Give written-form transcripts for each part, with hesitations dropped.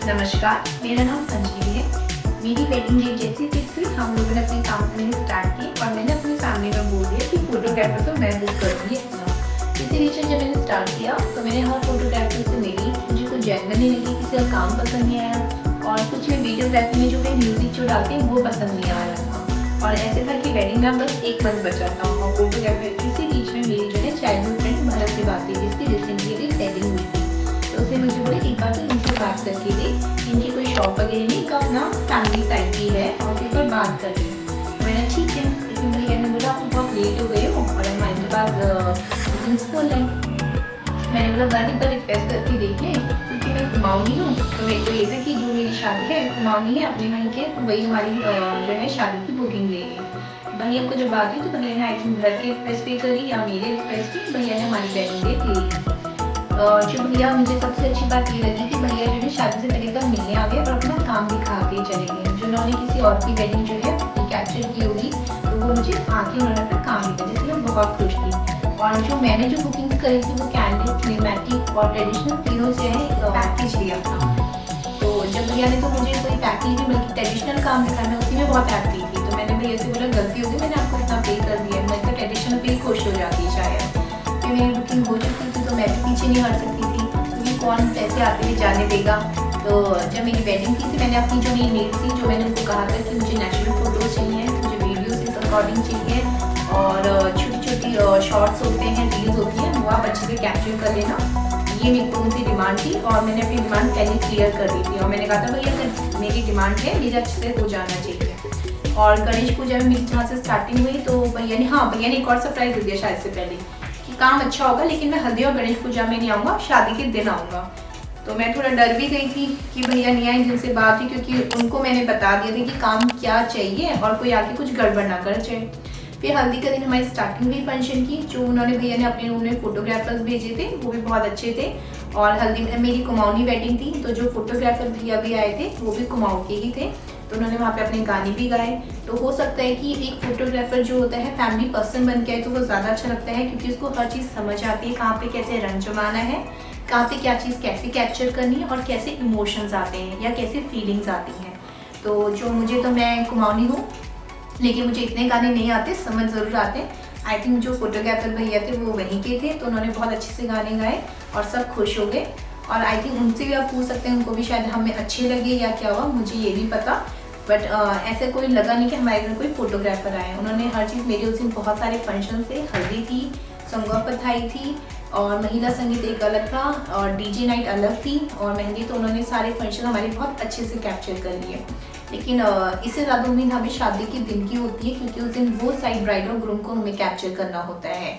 नमस्कार, मेरा नाम संजीवी है। मेरी वेडिंग डेट जैसी फिक्स हुई, हम लोगों ने अपनी फैमिली स्टार्ट की और मैंने अपनी फैमिली में बोल दिया कि फोटोग्राफर तो मैं बुक करूँगी अपना। इसी रीजन जब मैंने स्टार्ट किया तो मैंने हर फोटोग्राफर से मिली, मुझे कुछ जेन्युइन नहीं लगी, किसी का काम पसंद नहीं आया और कुछ में वीडियोग्राफी में जो वे म्यूजिक जो डालते हैं वो पसंद नहीं आ रहा था। और ऐसे था कि वेडिंग में बस एक मंथ बचा था और फोटोग्राफर इसी बीच में मेरी जो है चाइल्डहुड फ्रेंड भरत से बात हुई, जिसकी रिसेंटली भी वेडिंग हुई थी। तो उसने मुझे बोले एक बार तो इनसे बात करके दे, इनकी कोई शॉप वगैरह नहीं, का अपना फैमिली साइड भी है और फिर पर बात कर रही हूँ। मैंने ठीक है, लेकिन भैया ने बोला आप बहुत लेट हो गए हो और हमारे पास स्कूल है। मैंने बोला गाड़ी पर रिक्वेस्ट करके देख लें, क्योंकि मैं कुमाऊनी हूँ तो मेरे को ये था कि जो मेरी शादी है कुमाऊनी है अपने वहीं के, तो वही हमारी जो है शादी की बुकिंग लेगी। भैया को जब बात हुई तो भैया ने आई थिंक घर की रिक्वेस्ट पे करी या मेरी रिक्वेस्ट पे, भैया ने हमारी वेडिंग डेट ली। जो भैया, मुझे सबसे अच्छी बात ये लगी कि भैया जो है शादी से पहले तक मिलने आ गए और अपना काम दिखा के चले गए। जो उन्होंने किसी और की वेडिंग जो है कैप्चर की होगी तो वो मुझे आके उन्होंने अपना काम दिखा, जिससे मैं बहुत खुश थी। और जो मैंने जो बुकिंग करी थी वो कैंडिड, सिनेमैटिक और ट्रेडिशनल तीनों से है पैकेज लिया था। तो जब भैया ने तो मुझे कोई पैकेज भी बल्कि ट्रेडिशनल काम दिखाया, मैं उसी में बहुत हैप्पी थी। तो मैंने भैया से बोला गलती होगी, मैंने आपको इतना पे कर दिया, मैं तो ट्रेडिशनल पे खुश हो जाती शायद। फिर मेरी बुकिंग हो चुकी थी तो मैं भी पीछे नहीं हट सकती थी, क्योंकि कौन पैसे आते हुए जाने देगा। तो जब मेरी वेडिंग की थी मैंने अपनी जो मेरी नीड थी, जो मैंने उनको कहा था कि मुझे नेचुरल फोटोज चाहिए, मुझे वीडियोस इस अकॉर्डिंग चाहिए और छोटी छोटी शॉर्ट्स होते हैं, रील्स होती हैं, वो आप अच्छे से कैप्चर कर लेना, ये मेरी उनकी डिमांड थी। और मैंने अपनी डिमांड पहले क्लियर कर दी थी और मैंने कहा था भैया अगर मेरी डिमांड है मेरे अच्छे से हो जाना चाहिए। और गणेश पूजा में मेरी जहाँ से स्टार्टिंग हुई तो भैया ने एक और सरप्राइज दे दिया शायद से पहले कि काम अच्छा होगा, लेकिन मैं हल्दी और गणेश पूजा में नहीं आऊँगा, शादी के दिन आऊँगा। तो मैं थोड़ा डर भी गई थी कि भैया नहीं आए, जिनसे बात हुई, क्योंकि उनको मैंने बता दिया था कि काम क्या चाहिए और कोई आके कुछ गड़बड़ ना कर जाए। फिर हल्दी का दिन हमारी स्टार्टिंग हुई फंक्शन की, जो उन्होंने भैया ने अपने रूम में फोटोग्राफर्स भेजे थे, वो भी बहुत अच्छे थे। और हल्दी में मेरी कुमाऊनी वेडिंग थी तो जो फोटोग्राफर भैया भी आए थे वो भी कुमाऊं के ही थे, तो उन्होंने वहाँ पे अपने गाने भी गाए। तो हो सकता है कि एक फोटोग्राफर जो होता है फैमिली पर्सन बन के आए तो वो ज़्यादा अच्छा लगता है, क्योंकि उसको हर चीज़ समझ आती है, कहाँ पे कैसे रंग जमाना है, कहाँ पे क्या चीज़ कैसे कैप्चर करनी है और कैसे इमोशंस आते हैं या कैसे फीलिंग्स आती हैं। तो जो मुझे, तो मैं कुमाऊनी हूँ लेकिन मुझे इतने गाने नहीं आते, समझ ज़रूर आते। आई थिंक जो फोटोग्राफर भैया थे वो वहीं के थे, तो उन्होंने बहुत अच्छे से गाने गाए और सब खुश हो गए। और आई थिंक उनसे भी आप पूछ सकते हैं, उनको भी शायद हमें अच्छे लगे या क्या हुआ, मुझे ये नहीं पता। बट ऐसे कोई लगा नहीं कि हमारे घर कोई फोटोग्राफर आए। उन्होंने हर चीज़, मेरे उस दिन बहुत सारे फंक्शन थे, हल्दी थी, संगवा पथाई थी और महिला संगीत एक अलग था और डीजे नाइट अलग थी और मेहंदी, तो उन्होंने सारे फंक्शन हमारे बहुत अच्छे से कैप्चर कर लिए। लेकिन इससे ज़्यादा उम्मीद हमें शादी के दिन की होती है, क्योंकि उस दिन वो साइड ब्राइड और ग्रूम को हमें कैप्चर करना होता है।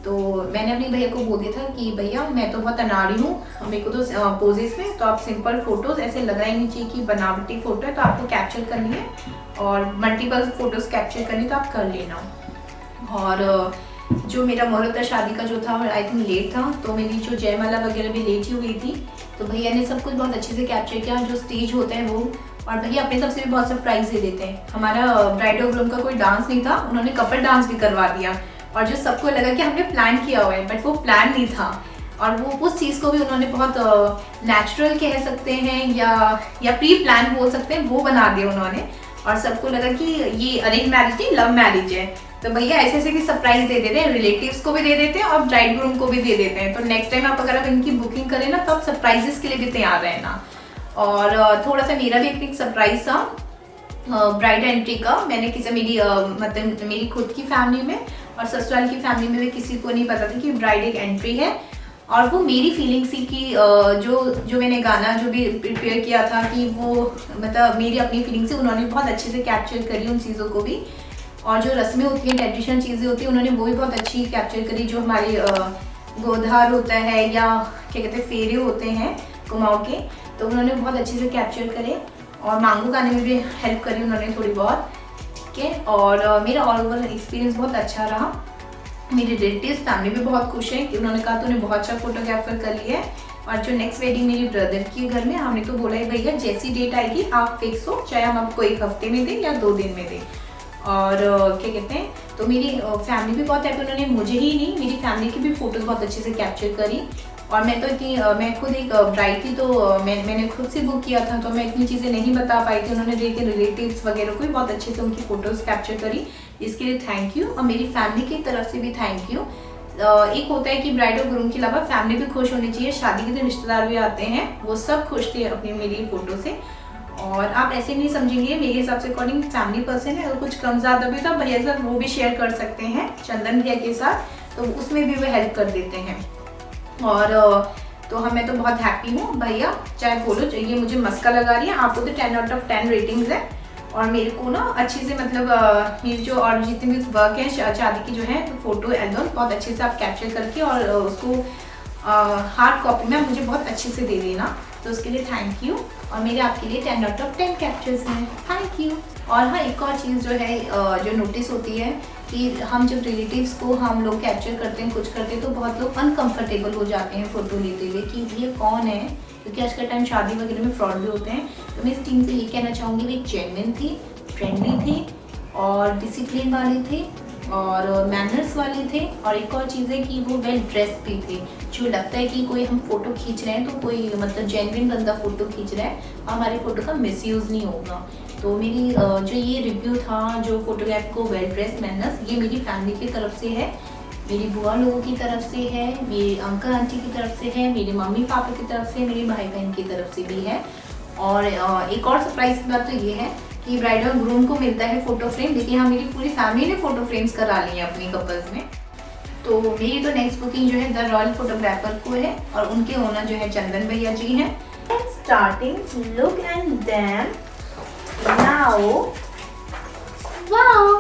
तो मैंने अपने भैया को बोल दिया था कि भैया मैं तो बहुत अनाड़ी हूँ, मेरे को तो पोजेस में तो आप सिंपल फोटोज़, ऐसे लगा ही नहीं चाहिए कि बनावटी फ़ोटो है तो आपको कैप्चर करनी है और मल्टीपल फोटोज़ कैप्चर करनी तो आप कर लेना। और जो मेरा मुहूर्त शादी का जो था आई थिंक लेट था, तो मेरी जो जयमाला वगैरह भी लेट ही हुई थी, तो भैया ने सब कुछ बहुत अच्छे से कैप्चर किया, जो स्टेज होता है वो। और भैया अपने तरफ से भी बहुत सरप्राइज दे देते हैं। हमारा ब्राइड और ग्रूम का कोई डांस नहीं था, उन्होंने कपल डांस भी करवा दिया और जो सबको लगा कि हमने प्लान किया हुआ है, बट वो प्लान नहीं था। और वो उस चीज़ को भी उन्होंने बहुत नेचुरल कह सकते हैं या प्री प्लान बोल सकते हैं, वो बना दिया उन्होंने। और सबको लगा कि ये अरेंज मैरिज नहीं लव मैरिज है। तो भैया ऐसे ऐसे भी सरप्राइज दे देते हैं, रिलेटिव्स को भी दे देते हैं और ब्राइड ग्रूम को भी दे देते हैं। तो नेक्स्ट टाइम आप अगर इनकी बुकिंग करें ना, तो आप सरप्राइजेस के लिए भी तैयार रहना। और थोड़ा सा मेरा भी एक सरप्राइज था ब्राइड एंट्री का। मैंने मतलब मेरी खुद की फैमिली में और ससुराल की फैमिली में भी किसी को नहीं पता था कि ब्राइड एक एंट्री है। और वो मेरी फीलिंग थी कि जो मैंने गाना जो भी प्रिपेयर किया था कि वो मतलब मेरी अपनी फीलिंग से उन्होंने बहुत अच्छे से कैप्चर करी उन चीज़ों को भी। और जो रस्में होती हैं, ट्रेडिशनल चीज़ें होती हैं, उन्होंने वो भी बहुत अच्छी कैप्चर करी। जो हमारे गोधार होता है या क्या कहते हैं फेरे होते हैं कुमाऊं के, तो उन्होंने बहुत अच्छे से कैप्चर करे। और मांगू गाने में भी हेल्प करी उन्होंने थोड़ी बहुत, ठीक है। और मेरा ऑल ओवर एक्सपीरियंस बहुत अच्छा रहा। मेरे रिलेटिव्स फैमिली भी बहुत खुश हैं कि उन्होंने कहा तूने बहुत अच्छा फोटोग्राफर कर लिया है। और जो नेक्स्ट वेडिंग मेरी ब्रदर की घर में, हमने तो बोला है भैया जैसी डेट आएगी आप फिक्स हो, चाहे हम आपको 1 हफ्ते में दें या 2 दिन में दें। और क्या कहते हैं, तो मेरी फैमिली भी बहुत हैप्पी, उन्होंने मुझे ही नहीं मेरी फैमिली की भी फोटोज़ बहुत अच्छे से कैप्चर करी। और मैं तो इतनी मैं खुद एक ब्राइड थी, तो मैंने खुद से बुक किया था, तो मैं इतनी चीज़ें नहीं बता पाई थी। उन्होंने देखे रिलेटिव्स वगैरह को भी बहुत अच्छे से उनकी फ़ोटोज़ कैप्चर करी, इसके लिए थैंक यू। और मेरी फैमिली की तरफ से भी थैंक यू। एक होता है कि ब्राइड और ग्रूम के अलावा फैमिली भी खुश होनी चाहिए। शादी के दिन रिश्तेदार भी आते हैं, वो सब खुश थे अपनी मेरी फ़ोटो से। और आप ऐसे नहीं समझेंगे, मेरे हिसाब से अकॉर्डिंग फैमिली पर्सन है, अगर कुछ कम ज़्यादा भी था भैया साथ वो भी शेयर कर सकते हैं चंदन भैया के साथ, तो उसमें भी वो हेल्प कर देते हैं। और तो मैं तो बहुत हैप्पी हूँ भैया, चाहे बोलो ये मुझे मस्का लगा रही है, आपको तो 10 आउट ऑफ 10 रेटिंग्स है। और मेरे को ना अच्छे से मतलब मेरी जो और जितने भी वर्क है शादी की जो है, तो फोटो एल्बम बहुत अच्छे से आप कैप्चर करके और उसको हार्ड कॉपी में मुझे बहुत अच्छे से दे देना, तो उसके लिए थैंक यू। और मेरे आपके लिए 10 आउट ऑफ 10 कैप्चर्स हैं, थैंक यू। और हाँ, एक और चीज़ जो है जो नोटिस होती है कि हम जब रिलेटिव्स को हम लोग कैप्चर करते हैं, कुछ करते हैं, तो बहुत लोग अनकंफर्टेबल हो जाते हैं फ़ोटो लेते हुए कि ये कौन है, क्योंकि आज का टाइम शादी वगैरह में फ्रॉड भी होते हैं। तो मैं इस टीम से ये कहना चाहूँगी कि जेन्युइन थी, फ्रेंडली थी और डिसिप्लिन वाले थे और मैनर्स वाले थे। और एक और चीज़ है कि वो वेल ड्रेस्ड भी थे, जो लगता है कि कोई हम फ़ोटो खींच रहे हैं तो कोई मतलब जेन्युइन बंदा फ़ोटो खींच रहा है और हमारी फ़ोटो का मिसयूज़ नहीं होगा। तो मेरी जो ये रिव्यू था, जो फोटोग्राफ को वेल ड्रेस्ड मैनर्स, ये मेरी फैमिली की तरफ से है, मेरी बुआ लोगों की तरफ से है, मेरे अंकल आंटी की तरफ से है, मेरे मम्मी पापा की तरफ से, मेरे भाई बहन की तरफ से भी है। और एक और सरप्राइज की बात तो ये है कि ब्राइड और ग्रूम को मिलता है फ़ोटो फ्रेम। देखिए हाँ, मेरी पूरी फैमिली ने फ़ोटो फ्रेम्स करा ली हैं अपनी कपल्स में। तो मेरी तो नेक्स्ट बुकिंग जो है द रॉयल फोटोग्राफर को है और उनके ओनर जो है चंदन भैया जी हैं। Starting look and then now, wow.